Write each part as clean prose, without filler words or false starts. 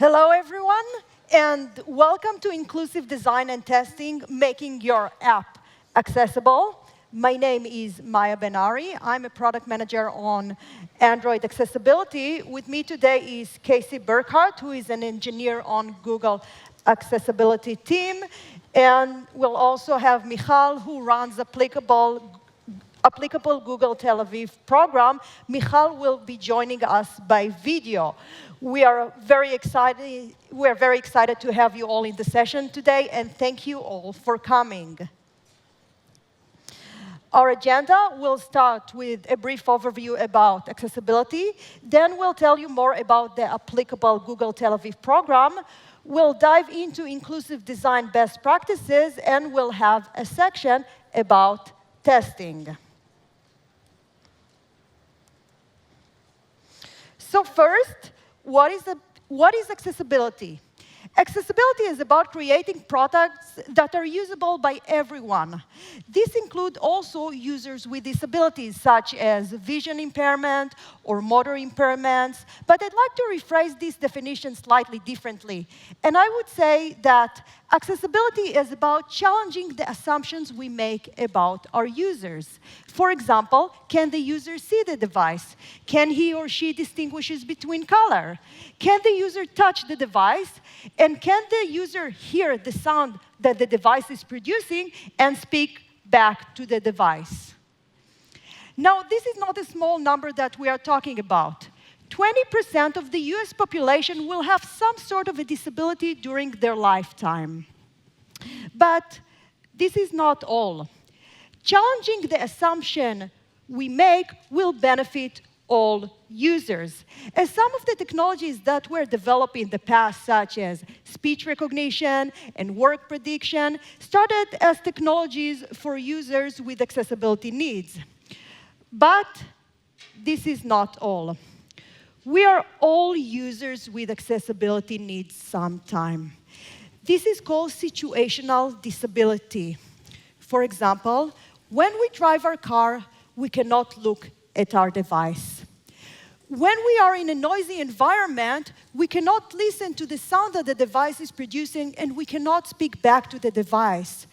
Hello, everyone, and welcome to Inclusive Design and Testing, making your app accessible. My name is Maya Ben-Ari. I'm a product manager on Android accessibility. With me today is Casey Burkhardt, who is an engineer on Google accessibility team. And we'll also have Michal, who runs applicable Google Tel Aviv program. Michal will be joining us by video. We are very excited to have you all in the session today, and thank you all for coming. Our agenda will start with a brief overview about accessibility. Then we'll tell you more about the applicable Google Tel Aviv program. We'll dive into inclusive design best practices, and we'll have a section about testing. So first, what is accessibility? Accessibility is about creating products that are usable by everyone. This includes also users with disabilities, such as vision impairment or motor impairments. But I'd like to rephrase this definition slightly differently. And I would say that accessibility is about challenging the assumptions we make about our users. For example, can the user see the device? Can he or she distinguish between color? Can the user touch the device? And can the user hear the sound that the device is producing and speak back to the device? Now, this is not a small number that we are talking about. 20% of the US population will have some sort of a disability during their lifetime. But this is not all. Challenging the assumption we make will benefit all users. As some of the technologies that were developed in the past, such as speech recognition and work prediction, started as technologies for users with accessibility needs. But this is not all. We are all users with accessibility needs sometime. This is called situational disability. For example, when we drive our car, we cannot look at our device. When we are in a noisy environment, we cannot listen to the sound that the device is producing, and we cannot speak back to the device.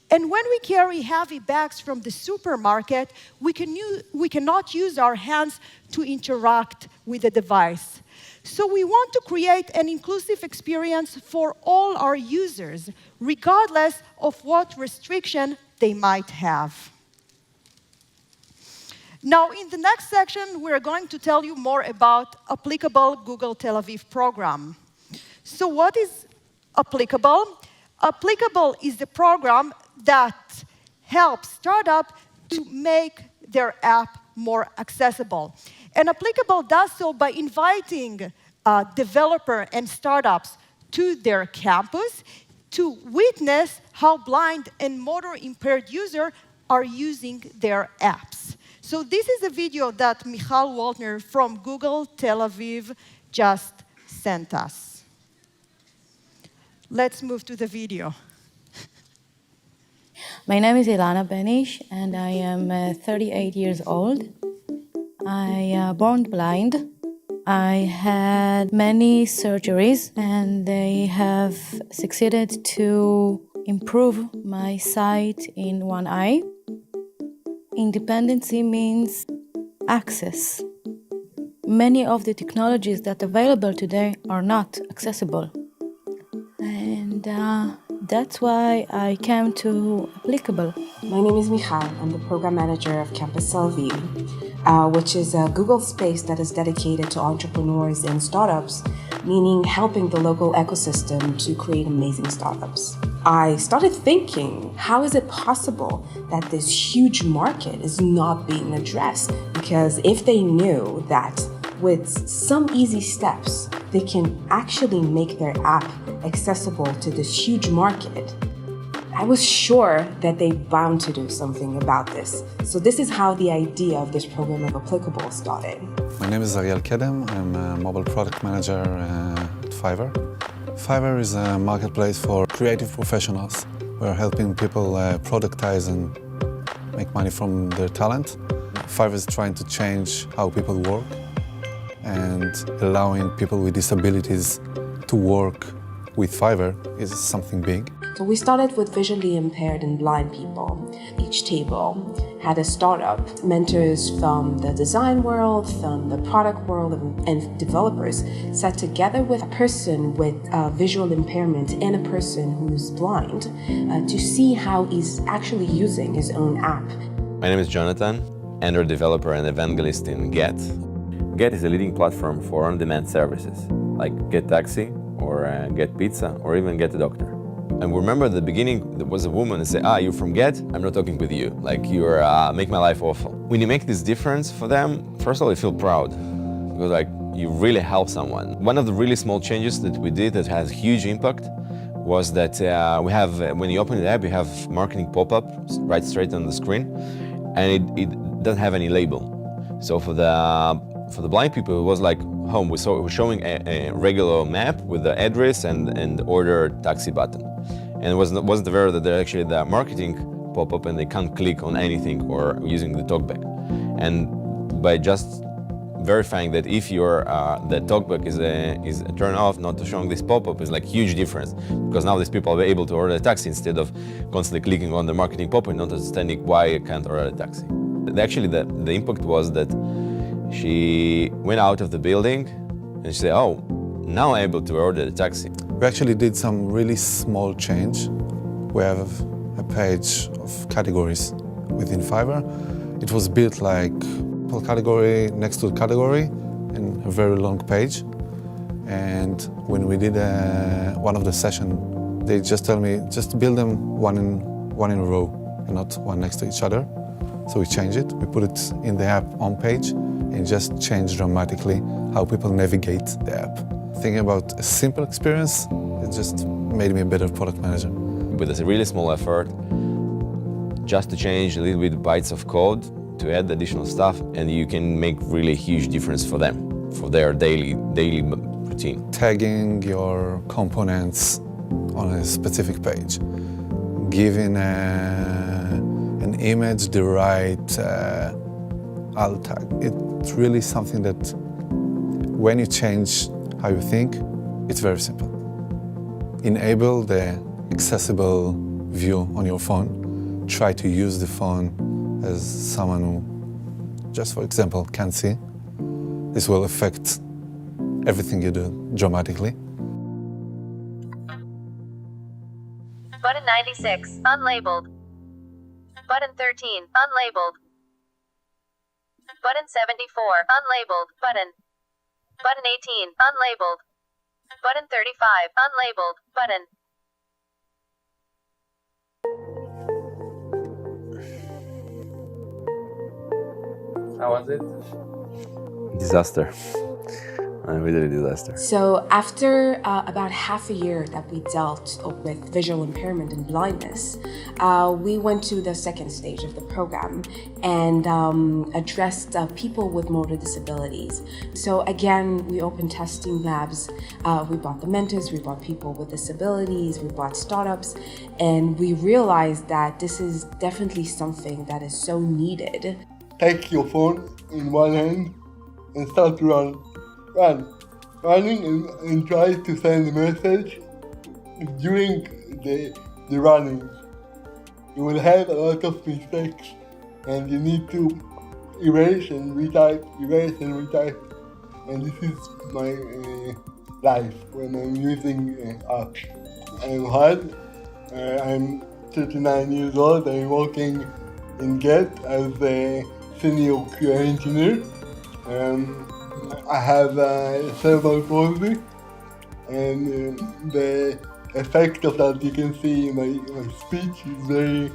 And when we carry heavy bags from the supermarket, we cannot use our hands to interact with the device. So we want to create an inclusive experience for all our users, regardless of what restriction they might have. Now, in the next section, we're going to tell you more about applicable Google Tel Aviv program. So what is applicable? Applicable is the program that helps startups to make their app more accessible. And applicable does so by inviting developers and startups to their campus to witness how blind and motor impaired users are using their apps. So this is a video that Michal Waltner from Google Tel Aviv just sent us. Let's move to the video. My name is Ilana Benish, and I am 38 years old. I born blind. I had many surgeries, and they have succeeded to improve my sight in one eye. Independency means access. Many of the technologies that are available today are not accessible. And that's why I came to Applicable. My name is Michal. I'm the program manager of Campus Tel Aviv, which is a Google space that is dedicated to entrepreneurs and startups, meaning helping the local ecosystem to create amazing startups. I started thinking, how is it possible that this huge market is not being addressed? Because if they knew that with some easy steps, they can actually make their app accessible to this huge market, I was sure that they're bound to do something about this. So this is how the idea of this program of Applicable started. My name is Ariel Kedem. I'm a mobile product manager at Fiverr. Fiverr is a marketplace for creative professionals. We're helping people productize and make money from their talent. Fiverr is trying to change how people work and allowing people with disabilities to work with Fiverr is something big. So we started with visually impaired and blind people. Each table had a startup, mentors from the design world, from the product world, and developers sat together with a person with visual impairment and a person who's blind to see how he's actually using his own app. My name is Jonathan, Android developer and evangelist in Get. Get is a leading platform for on-demand services, like Get Taxi, or Get Pizza, or even Get a Doctor. And remember at the beginning, there was a woman who said, you're from Get? I'm not talking with you. Like, you're make my life awful. When you make this difference for them, first of all, you feel proud. Because like, you really help someone. One of the really small changes that we did that has huge impact was that we have, when you open the app, you have marketing pop-up right straight on the screen, and it doesn't have any label. So for the blind people, it was like home. We're showing a regular map with the address and order taxi button. And it wasn't aware that they're actually the marketing pop-up and they can't click on anything or using the talkback. And by just verifying that if your the talkback is a turn off, not showing this pop-up, is like huge difference, because now these people are able to order a taxi instead of constantly clicking on the marketing pop-up and not understanding why I can't order a taxi. Actually, the impact was that she went out of the building and she said, now I'm able to order a taxi. We actually did some really small change. We have a page of categories within Fiverr. It was built like a category next to a category in a very long page. And when we did one of the sessions, they just tell me, just build them one in a row and not one next to each other. So we changed it, we put it in the app on page, and it just changed dramatically how people navigate the app. Thinking about a simple experience, it just made me a better product manager. With a really small effort, just to change a little bit bytes of code, to add additional stuff, and you can make really huge difference for them, for their daily routine. Tagging your components on a specific page, giving an image the right alt tag. It's really something that when you change how you think, it's very simple. Enable the accessible view on your phone. Try to use the phone as someone who, just for example, can't see. This will affect everything you do dramatically. Button 96, unlabeled. Button 13, unlabeled. Button 74, unlabeled. Button 18, unlabeled. Button 35, unlabeled. Button. How was it? Disaster. Really disaster. So after about half a year that we dealt with visual impairment and blindness, we went to the second stage of the program and addressed people with motor disabilities. So again, we opened testing labs. We brought the mentors, we brought people with disabilities, we brought startups, and we realized that this is definitely something that is so needed. Take your phone in one hand and start to running and try to send a message during the running. You will have a lot of mistakes and you need to erase and retype. And this is my life when I'm using apps. I'm hard. I'm 39 years old. I'm working in Get as a senior QA engineer. I have cerebral palsy, and the effect of that you can see in my speech is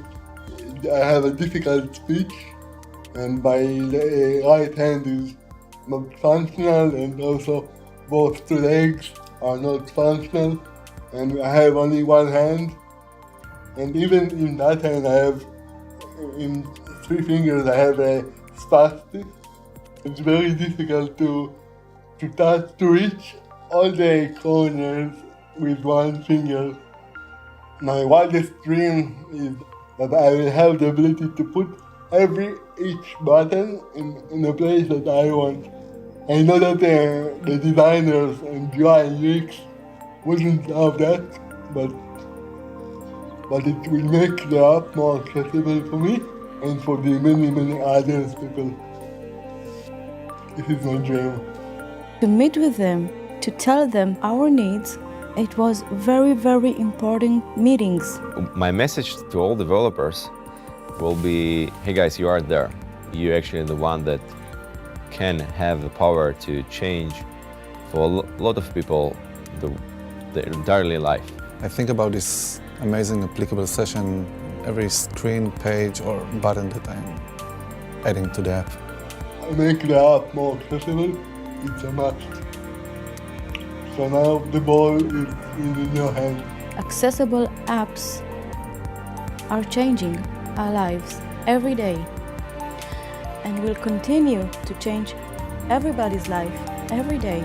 I have a difficult speech, and my right hand is not functional, and also both two legs are not functional, and I have only one hand, and even in that hand I have, in 3 fingers I have a spastic. It's very difficult to reach all the corners with one finger. My wildest dream is that I will have the ability to put each button in a place that I want. I know that the designers and UI UX wouldn't solve that, but it will make the app more accessible for me and for the many others people. This is my dream. To meet with them, to tell them our needs, it was very, very important meetings. My message to all developers will be, hey guys, you are there. You're actually the one that can have the power to change for a lot of people their daily life. I think about this amazing applicable session, every screen, page, or button that I'm adding to the app. Make the app more accessible, it's a must. So now the ball is in your hand. Accessible apps are changing our lives every day and will continue to change everybody's life every day.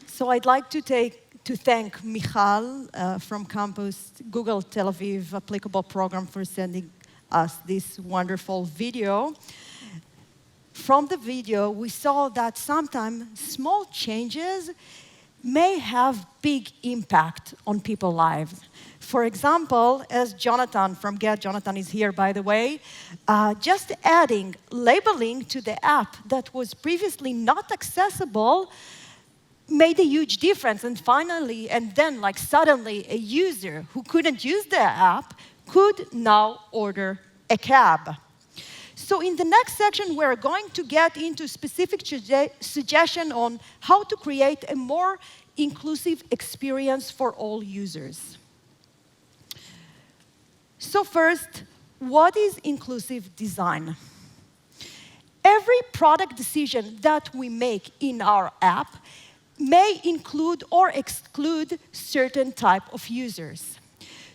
So I'd like to thank Michal from Campus Google Tel Aviv applicable program for sending us this wonderful video. From the video, we saw that sometimes small changes may have big impact on people's lives. For example, as Jonathan from Get, Jonathan is here, by the way, just adding labeling to the app that was previously not accessible made a huge difference. And finally, and then like suddenly, a user who couldn't use the app could now order a cab. So in the next section, we're going to get into specific suggestion on how to create a more inclusive experience for all users. So first, what is inclusive design? Every product decision that we make in our app may include or exclude certain type of users.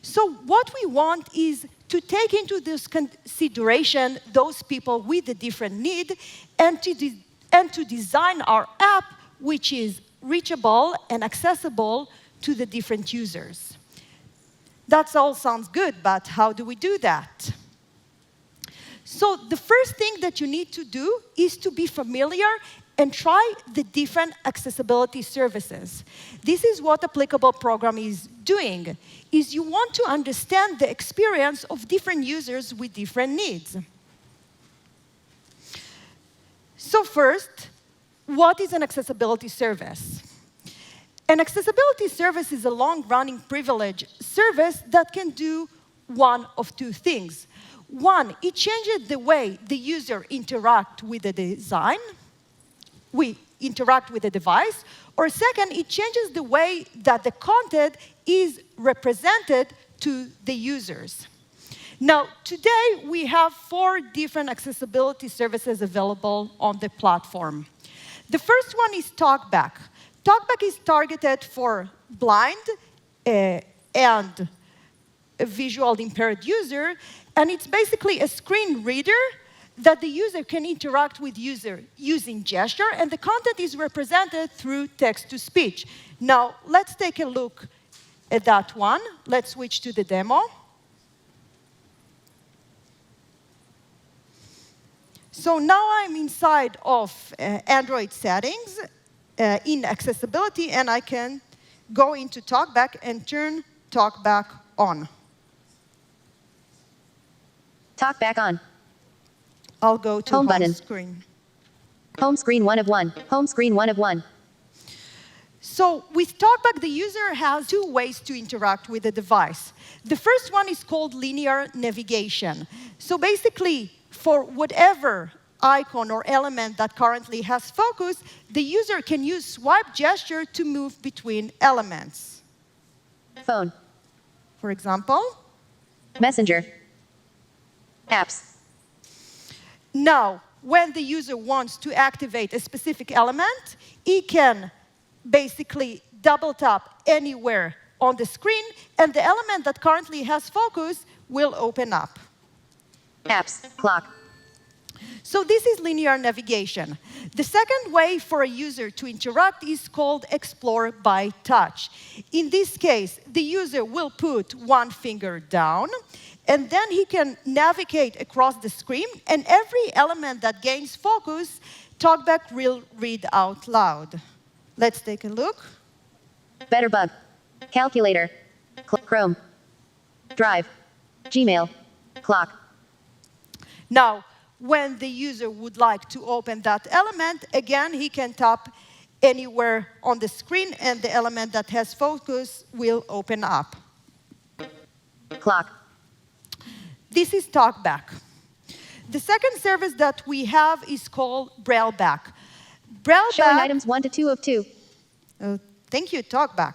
So what we want is to take into this consideration those people with a different need and to design our app which is reachable and accessible to the different users. That all sounds good, but how do we do that? So the first thing that you need to do is to be familiar and try the different accessibility services. This is what applicable program is doing, is you want to understand the experience of different users with different needs. So first, what is an accessibility service? An accessibility service is a long-running privilege service that can do one of two things. One, it changes the way the user interacts with the design, we interact with the device, or second, it changes the way that the content is represented to the users. Now, today we have 4 different accessibility services available on the platform. The first one is TalkBack. TalkBack is targeted for blind and a visual impaired user, and it's basically a screen reader that the user can interact with user using gesture, and the content is represented through text-to-speech. Now, let's take a look at that one. Let's switch to the demo. So now I'm inside of Android settings in accessibility, and I can go into TalkBack and turn TalkBack on. TalkBack on. I'll go to Home button. screen. Home screen 1 of 1. Home screen 1 of 1. So with TalkBack, the user has 2 ways to interact with the device. The first one is called linear navigation. So basically, for whatever icon or element that currently has focus, the user can use swipe gesture to move between elements. Phone. For example, Messenger. Apps. now, when the user wants to activate a specific element, he can basically double tap anywhere on the screen, and the element that currently has focus will open up. Apps. Clock. So this is linear navigation. The second way for a user to interact is called Explore by Touch. In this case, the user will put one finger down, and then he can navigate across the screen, and every element that gains focus, TalkBack will read out loud. Let's take a look. Betterbug. Calculator. Chrome. Drive. Gmail. Clock. Now, when the user would like to open that element, again, he can tap anywhere on the screen, and the element that has focus will open up. Clock. This is TalkBack. The second service that we have is called BrailleBack. Showing items 1 to 2 of 2. Thank you, TalkBack.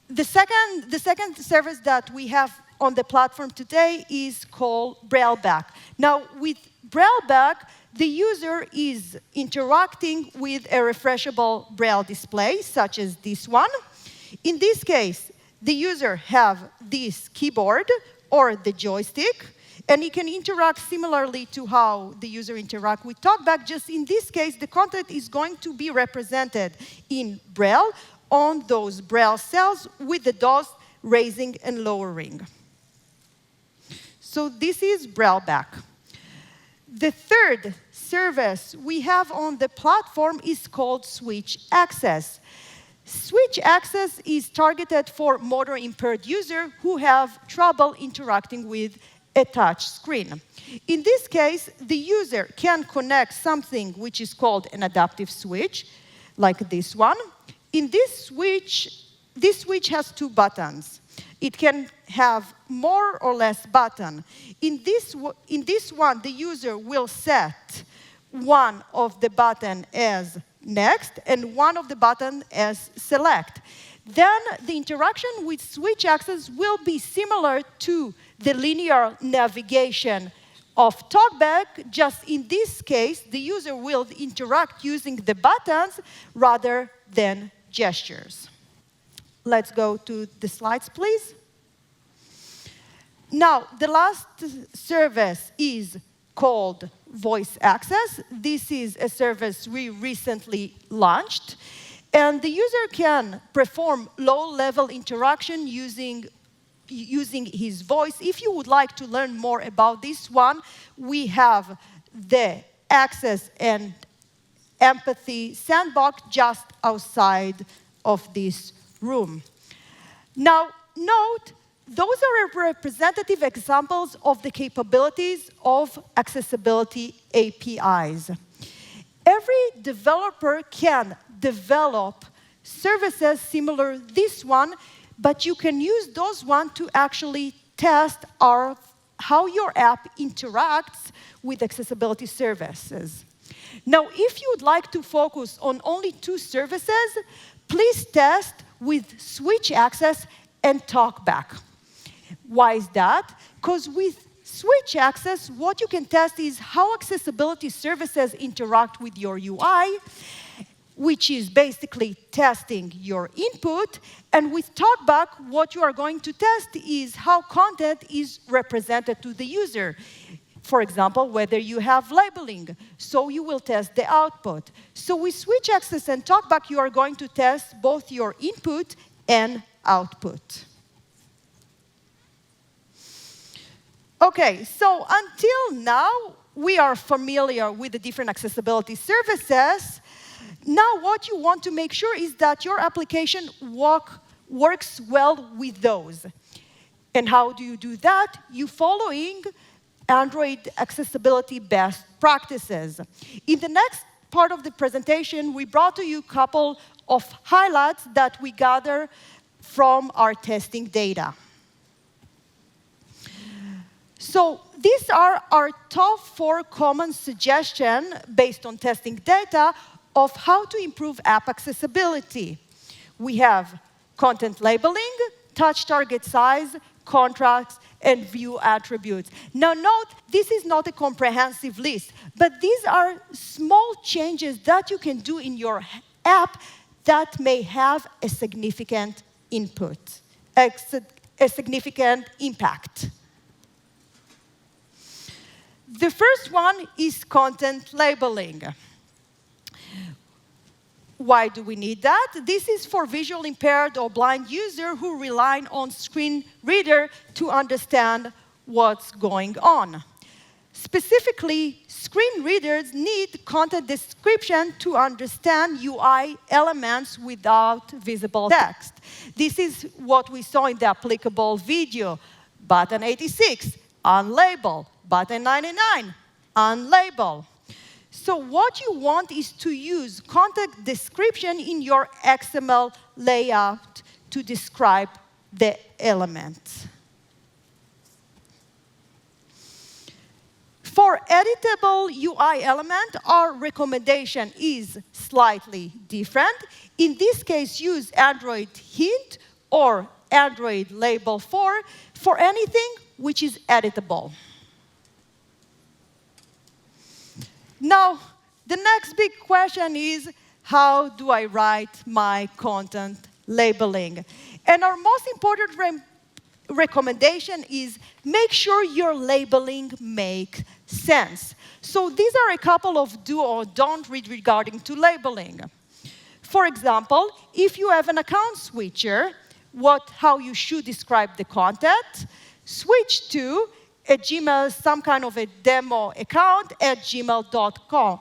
The second service that we have on the platform today is called BrailleBack. Now, with BrailleBack, the user is interacting with a refreshable Braille display, such as this one. In this case, the user have this keyboard or the joystick, and he can interact similarly to how the user interact with TalkBack. Just in this case, the content is going to be represented in Braille on those Braille cells with the DOS raising and lowering. So this is BrailleBack. The third service we have on the platform is called Switch Access. Switch Access is targeted for motor impaired users who have trouble interacting with a touch screen. In this case, the user can connect something which is called an adaptive switch, like this one. In this switch has two buttons. It can have more or less buttons. In this one, the user will set one of the buttons as next and one of the buttons as select. Then the interaction with Switch Access will be similar to the linear navigation of TalkBack. Just in this case, the user will interact using the buttons rather than gestures. Let's go to the slides, please. Now, the last service is called Voice Access. This is a service we recently launched. And the user can perform low-level interaction using his voice. If you would like to learn more about this one, we have the Access and Empathy sandbox just outside of this room. Now, note, those are representative examples of the capabilities of accessibility APIs. Every developer can develop services similar to this one, but you can use those ones to actually test how your app interacts with accessibility services. Now, if you would like to focus on only two services, please test with Switch Access and TalkBack. Why is that? Because with Switch Access, what you can test is how accessibility services interact with your UI, which is basically testing your input. And with TalkBack, what you are going to test is how content is represented to the user. For example, whether you have labeling, so you will test the output. So with Switch Access and TalkBack, you are going to test both your input and output. Okay, so until now, we are familiar with the different accessibility services. Now, what you want to make sure is that your application works well with those. And how do you do that? You following Android accessibility best practices. In the next part of the presentation, we brought to you a couple of highlights that we gather from our testing data. So these are our top 4 common suggestions based on testing data of how to improve app accessibility. We have content labeling, touch target size, contrast, and view attributes. Now note, this is not a comprehensive list, but these are small changes that you can do in your app that may have a significant input, a significant impact. The first one is content labeling. Why do we need that? This is for visually impaired or blind users who rely on screen reader to understand what's going on. Specifically, screen readers need content description to understand UI elements without visible text. This is what we saw in the applicable video. Button 86, unlabeled. Button 99, unlabeled. So what you want is to use content description in your XML layout to describe the elements. For editable UI element, our recommendation is slightly different. In this case, use Android Hint or Android Label 4 for anything which is editable. Now, the next big question is, how do I write my content labeling? And our most important recommendation is make sure your labeling makes sense. So these are a couple of do or don't read regarding to labeling. For example, if you have an account switcher, how you should describe the content, switch to a Gmail, some kind of a demo account at gmail.com.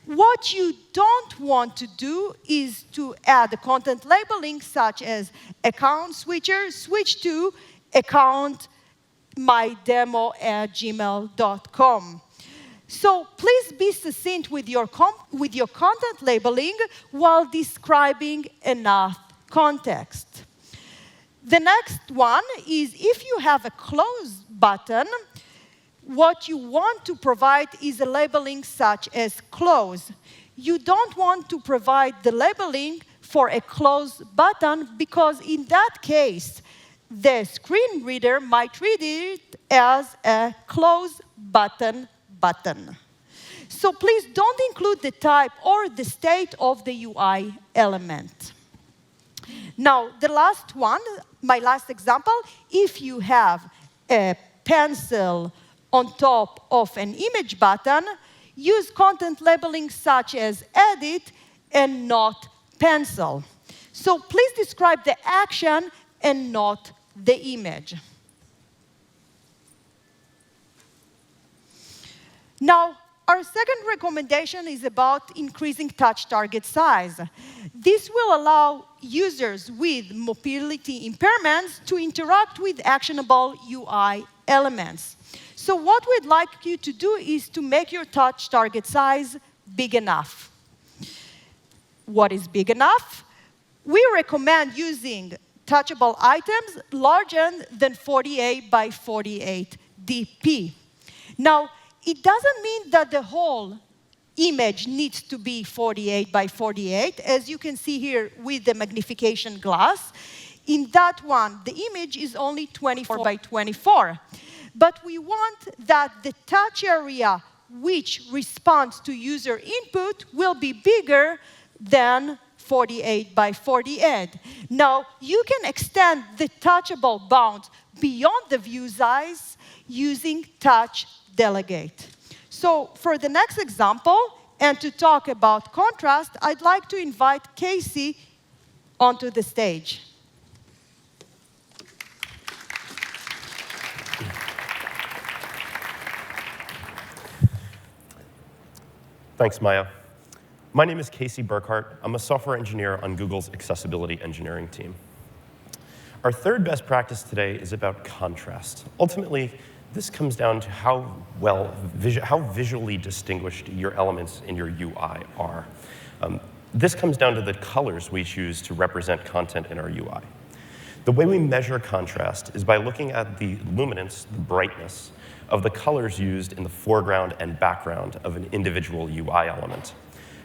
What you don't want to do is to add a content labeling such as account switcher, switch to account mydemo@gmail.com. So please be succinct with your content labeling while describing enough context. The next one is if you have a close button, what you want to provide is a labeling such as close. You don't want to provide the labeling for a close button because in that case, the screen reader might read it as a close button button. So please don't include the type or the state of the UI element. Now, the last one, my last example, if you have a pencil on top of an image button, use content labeling such as edit and not pencil. So please describe the action and not the image. Now, our second recommendation is about increasing touch target size. This will allow users with mobility impairments to interact with actionable UI elements. So what we'd like you to do is to make your touch target size big enough. What is big enough? We recommend using touchable items larger than 48 by 48 dp. Now, it doesn't mean that the whole image needs to be 48 by 48, as you can see here with the magnification glass. In that one, the image is only 24 by 24. But we want that the touch area which responds to user input will be bigger than 48 by 48. Now, you can extend the touchable bounds beyond the view size using touch delegate. So for the next example, and to talk about contrast, I'd like to invite Casey onto the stage. Thanks, Maya. My name is Casey Burkhart. I'm a software engineer on Google's accessibility engineering team. Our third best practice today is about contrast. Ultimately, this comes down to how visually distinguished your elements in your UI are. This comes down to the colors we choose to represent content in our UI. The way we measure contrast is by looking at the luminance, the brightness, of the colors used in the foreground and background of an individual UI element.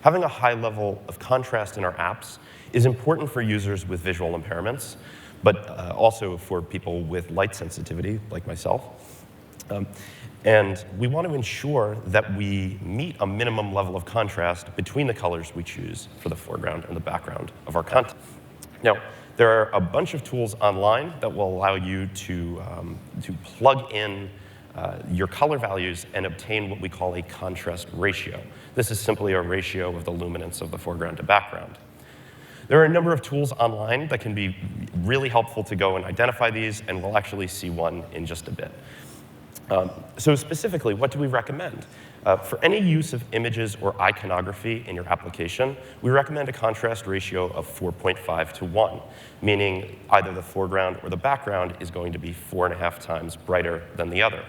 Having a high level of contrast in our apps is important for users with visual impairments, but also for people with light sensitivity, like myself. And we want to ensure that we meet a minimum level of contrast between the colors we choose for the foreground and the background of our content. Now, there are a bunch of tools online that will allow you to plug in your color values and obtain what we call a contrast ratio. This is simply a ratio of the luminance of the foreground to background. There are a number of tools online that can be really helpful to go and identify these, and we'll actually see one in just a bit. So specifically, what do we recommend? For any use of images or iconography in your application, we recommend a contrast ratio of 4.5 to 1, meaning either the foreground or the background is going to be 4.5 times brighter than the other.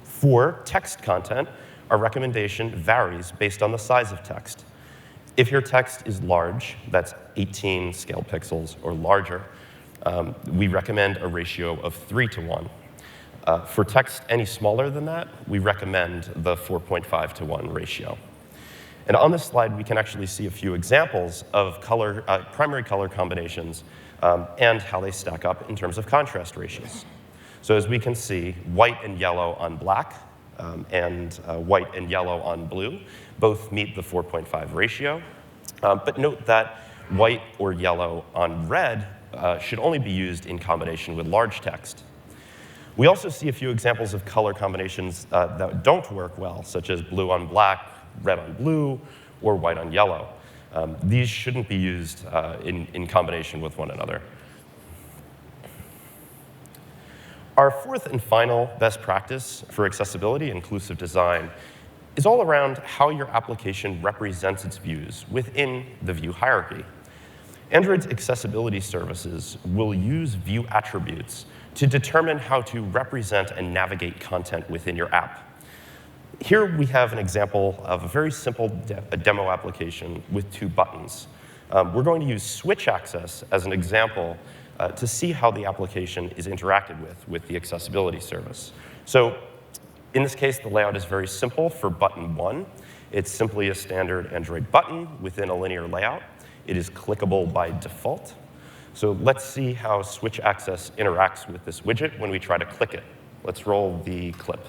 For text content, our recommendation varies based on the size of text. If your text is large, that's 18 scale pixels or larger, we recommend a ratio of 3 to 1. For text any smaller than that, we recommend the 4.5 to 1 ratio. And on this slide, we can actually see a few examples of primary color combinations and how they stack up in terms of contrast ratios. So as we can see, white and yellow on black and white and yellow on blue both meet the 4.5 ratio. But note that white or yellow on red should only be used in combination with large text. We also see a few examples of color combinations that don't work well, such as blue on black, red on blue, or white on yellow. These shouldn't be used in combination with one another. Our fourth and final best practice for accessibility inclusive design is all around how your application represents its views within the view hierarchy. Android's accessibility services will use view attributes to determine how to represent and navigate content within your app. Here we have an example of a very simple demo application with 2 buttons. We're going to use switch access as an example to see how the application is interacted with the accessibility service. So in this case, the layout is very simple for button 1. It's simply a standard Android button within a linear layout. It is clickable by default. So let's see how switch access interacts with this widget when we try to click it. Let's roll the clip.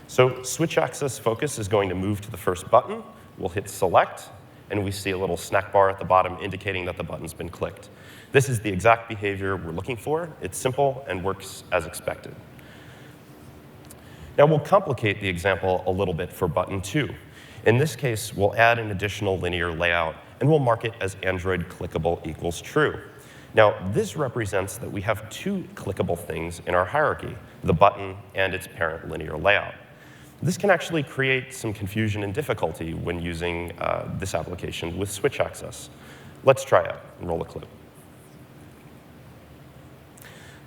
So switch access focus is going to move to the first button. We'll hit select, and we see a little snack bar at the bottom indicating that the button's been clicked. This is the exact behavior we're looking for. It's simple and works as expected. Now we'll complicate the example a little bit for button 2. In this case, we'll add an additional linear layout, and we'll mark it as Android clickable equals true. Now, this represents that we have 2 clickable things in our hierarchy, the button and its parent linear layout. This can actually create some confusion and difficulty when using this application with switch access. Let's try it and roll the clip.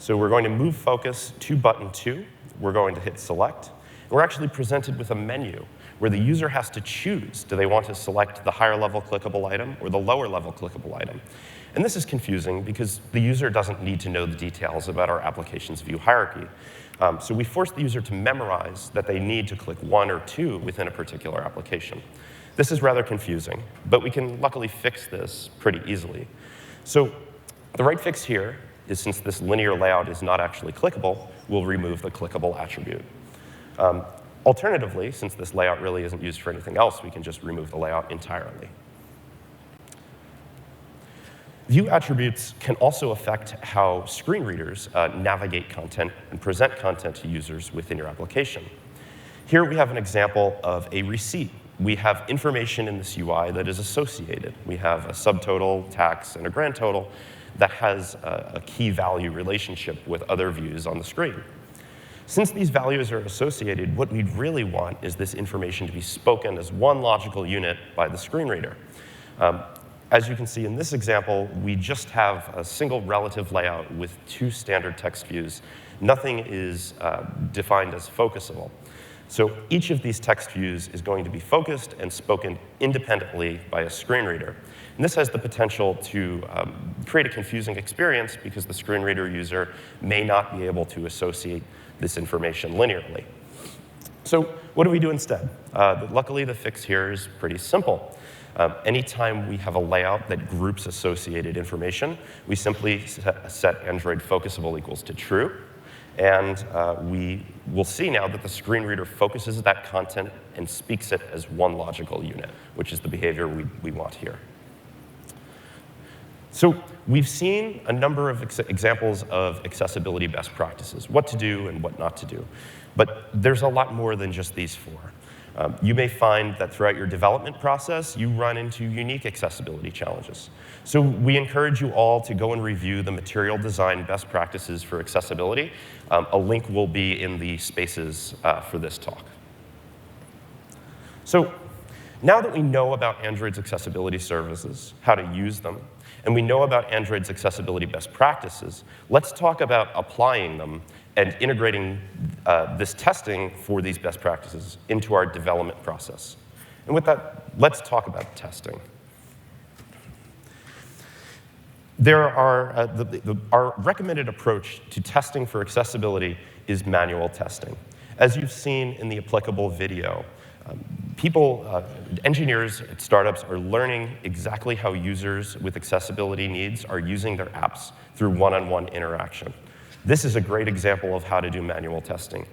So we're going to move focus to button 2. We're going to hit select. We're actually presented with a menu where the user has to choose. Do they want to select the higher level clickable item or the lower level clickable item? And this is confusing because the user doesn't need to know the details about our application's view hierarchy. So we force the user to memorize that they need to click 1 or 2 within a particular application. This is rather confusing, but we can luckily fix this pretty easily. So the right fix here is, since this linear layout is not actually clickable, we'll remove the clickable attribute. Alternatively, since this layout really isn't used for anything else, we can just remove the layout entirely. View attributes can also affect how screen readers navigate content and present content to users within your application. Here we have an example of a receipt. We have information in this UI that is associated. We have a subtotal, tax, and a grand total that has a key value relationship with other views on the screen. Since these values are associated, what we really want is this information to be spoken as one logical unit by the screen reader. As you can see in this example, we just have a single relative layout with 2 standard text views. Nothing is defined as focusable. So each of these text views is going to be focused and spoken independently by a screen reader. And this has the potential to create a confusing experience because the screen reader user may not be able to associate this information linearly. So what do we do instead? Luckily, the fix here is pretty simple. Anytime we have a layout that groups associated information, we simply set Android focusable equals to true. And we will see now that the screen reader focuses that content and speaks it as one logical unit, which is the behavior we want here. So we've seen a number of examples of accessibility best practices, what to do and what not to do. But there's a lot more than just these four. You may find that throughout your development process, you run into unique accessibility challenges. So we encourage you all to go and review the material design best practices for accessibility. A link will be in the spaces for this talk. So now that we know about Android's accessibility services, how to use them, and we know about Android's accessibility best practices, let's talk about applying them and integrating this testing for these best practices into our development process. And with that, let's talk about testing. Our recommended approach to testing for accessibility is manual testing. As you've seen in the applicable video, engineers at startups are learning exactly how users with accessibility needs are using their apps through one-on-one interaction. This is a great example of how to do manual testing.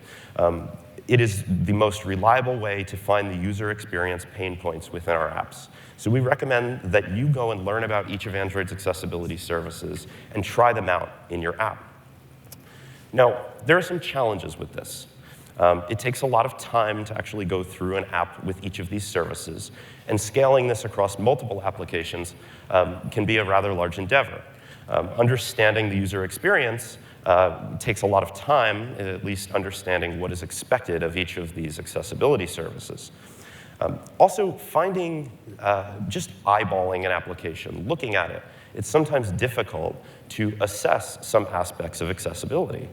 It is the most reliable way to find the user experience pain points within our apps. So we recommend that you go and learn about each of Android's accessibility services and try them out in your app. Now, there are some challenges with this. It takes a lot of time to actually go through an app with each of these services, and scaling this across multiple applications can be a rather large endeavor. Understanding the user experience takes a lot of time, at least understanding what is expected of each of these accessibility services. Also, just eyeballing an application, looking at it, it's sometimes difficult to assess some aspects of accessibility.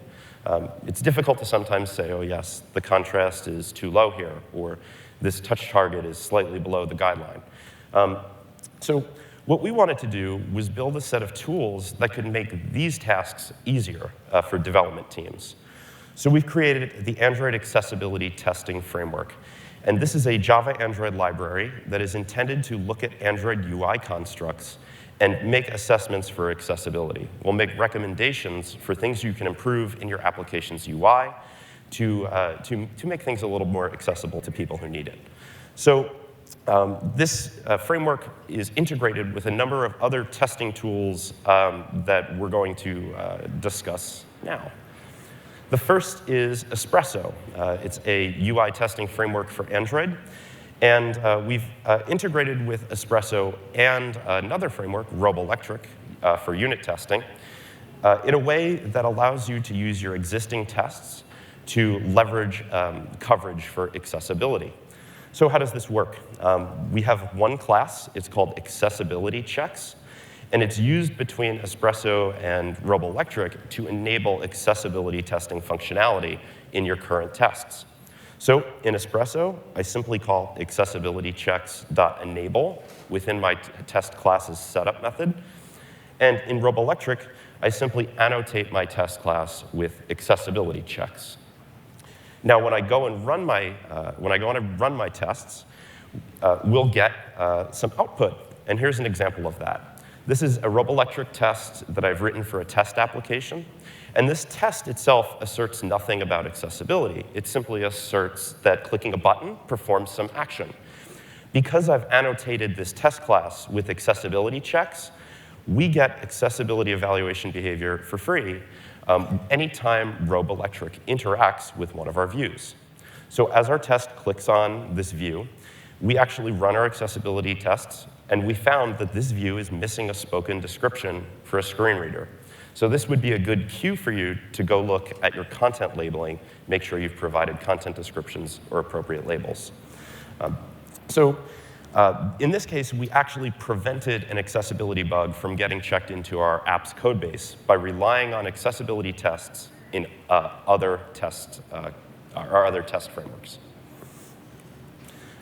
It's difficult to sometimes say, oh yes, the contrast is too low here, or this touch target is slightly below the guideline. So what we wanted to do was build a set of tools that could make these tasks easier for development teams. So we've created the Android Accessibility Testing Framework. And this is a Java Android library that is intended to look at Android UI constructs and make assessments for accessibility. We'll make recommendations for things you can improve in your application's UI to make things a little more accessible to people who need it. So this framework is integrated with a number of other testing tools that we're going to discuss now. The first is Espresso. It's a UI testing framework for Android. And we've integrated with Espresso and another framework, Roboelectric, for unit testing, in a way that allows you to use your existing tests to leverage coverage for accessibility. So how does this work? We have one class. It's called Accessibility Checks. And it's used between Espresso and Roboelectric to enable accessibility testing functionality in your current tests. So in Espresso, I simply call accessibilitychecks.enable within my test class's setup method. And in Roboelectric, I simply annotate my test class with accessibility checks. Now, when I go and run my tests, we'll get some output. And here's an example of that. This is a Roboelectric test that I've written for a test application. And this test itself asserts nothing about accessibility. It simply asserts that clicking a button performs some action. Because I've annotated this test class with accessibility checks, we get accessibility evaluation behavior for free anytime Roboelectric interacts with one of our views. So as our test clicks on this view, we actually run our accessibility tests, and we found that this view is missing a spoken description for a screen reader. So this would be a good cue for you to go look at your content labeling, make sure you've provided content descriptions or appropriate labels. In this case, we actually prevented an accessibility bug from getting checked into our app's code base by relying on accessibility tests in our other test frameworks.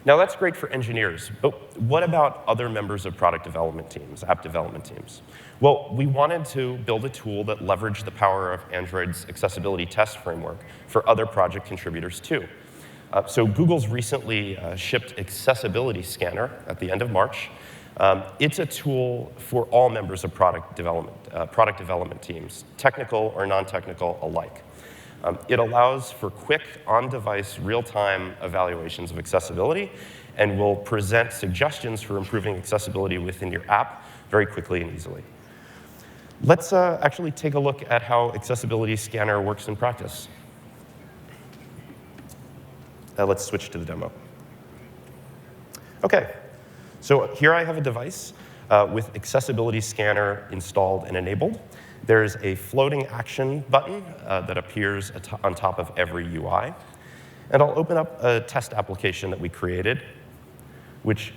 Now, that's great for engineers, but what about other members of product development teams, app development teams? Well, we wanted to build a tool that leveraged the power of Android's accessibility test framework for other project contributors, too. So Google's recently shipped Accessibility Scanner at the end of March. It's a tool for all members of product development teams, technical or non-technical alike. It allows for quick, on-device, real-time evaluations of accessibility and will present suggestions for improving accessibility within your app very quickly and easily. Let's actually take a look at how Accessibility Scanner works in practice. Let's switch to the demo. OK, so here I have a device with Accessibility Scanner installed and enabled. There's a floating action button that appears on top of every UI. And I'll open up a test application that we created, which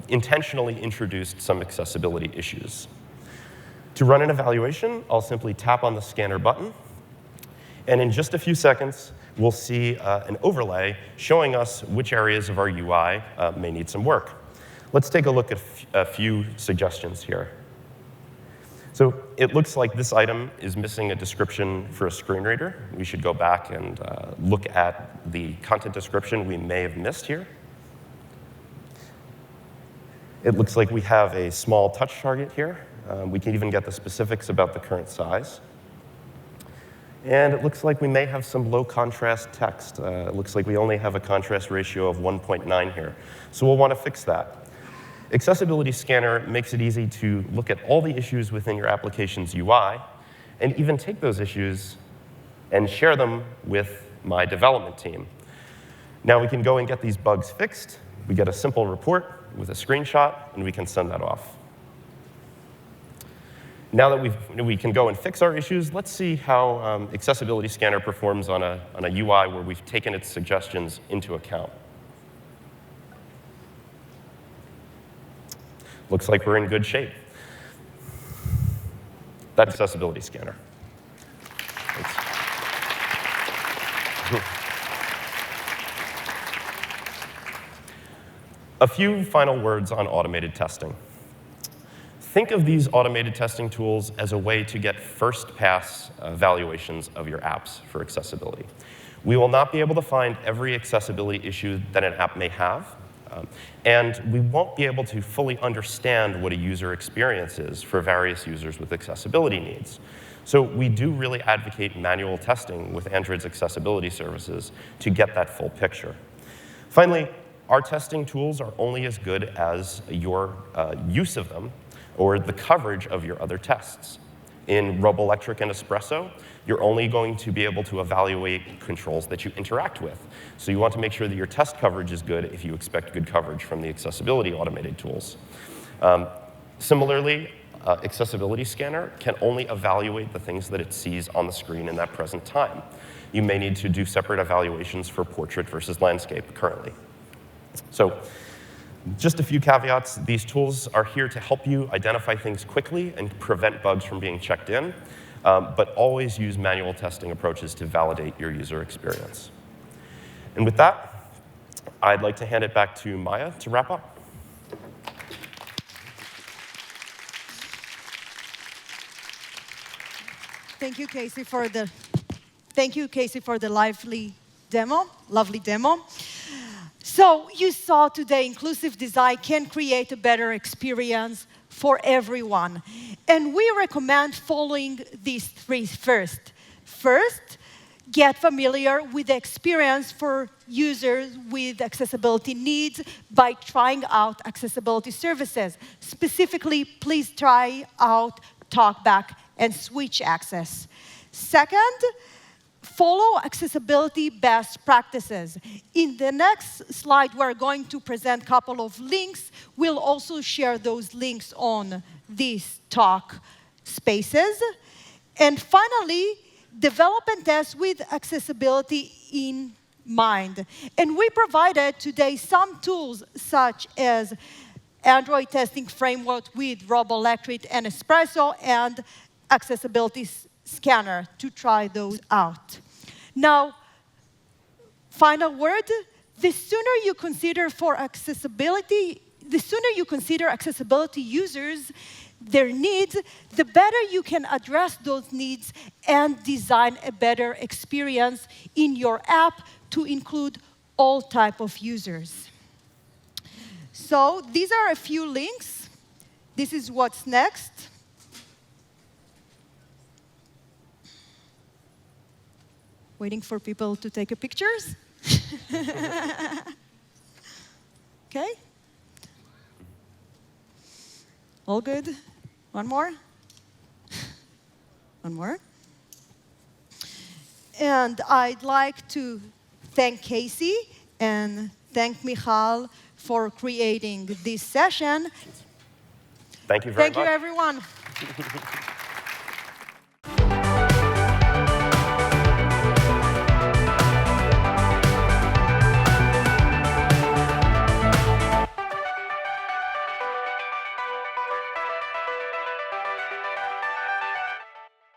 intentionally introduced some accessibility issues. To run an evaluation, I'll simply tap on the scanner button. And in just a few seconds, we'll see an overlay showing us which areas of our UI may need some work. Let's take a look at a few suggestions here. So it looks like this item is missing a description for a screen reader. We should go back and look at the content description we may have missed here. It looks like we have a small touch target here. We can even get the specifics about the current size. And it looks like we may have some low contrast text. It looks like we only have a contrast ratio of 1.9 here. So we'll want to fix that. Accessibility Scanner makes it easy to look at all the issues within your application's UI and even take those issues and share them with my development team. Now we can go and get these bugs fixed. We get a simple report with a screenshot, and we can send that off. Now that we can go and fix our issues, let's see how Accessibility Scanner performs on a UI where we've taken its suggestions into account. Looks like we're in good shape. That's Accessibility Scanner. Thanks. A few final words on automated testing. Think of these automated testing tools as a way to get first-pass evaluations of your apps for accessibility. We will not be able to find every accessibility issue that an app may have, and we won't be able to fully understand what a user experience is for various users with accessibility needs. So we do really advocate manual testing with Android's accessibility services to get that full picture. Finally, our testing tools are only as good as your use of them or the coverage of your other tests. In Roboelectric and Espresso, you're only going to be able to evaluate controls that you interact with. So you want to make sure that your test coverage is good if you expect good coverage from the accessibility automated tools. Similarly, Accessibility Scanner can only evaluate the things that it sees on the screen in that present time. You may need to do separate evaluations for portrait versus landscape currently. So just a few caveats. These tools are here to help you identify things quickly and prevent bugs from being checked in, but always use manual testing approaches to validate your user experience. And with that, I'd like to hand it back to Maya to wrap up. Thank you, Casey, for the lovely demo. So you saw today inclusive design can create a better experience for everyone. And we recommend following these three first. First, get familiar with the experience for users with accessibility needs by trying out accessibility services. Specifically, please try out TalkBack and Switch Access. Second, follow accessibility best practices. In the next slide, we're going to present a couple of links. We'll also share those links on these talk spaces. And finally, develop and test with accessibility in mind. And we provided today some tools such as Android testing framework with Roboelectric and Espresso and accessibility scanner to try those out. Now, final word, the sooner you consider accessibility users, their needs, the better you can address those needs and design a better experience in your app to include all types of users. So these are a few links. This is what's next. Waiting for people to take pictures. OK? All good? One more? One more. And I'd like to thank Casey and thank Michal for creating this session. Thank you very much. Thank you, everyone.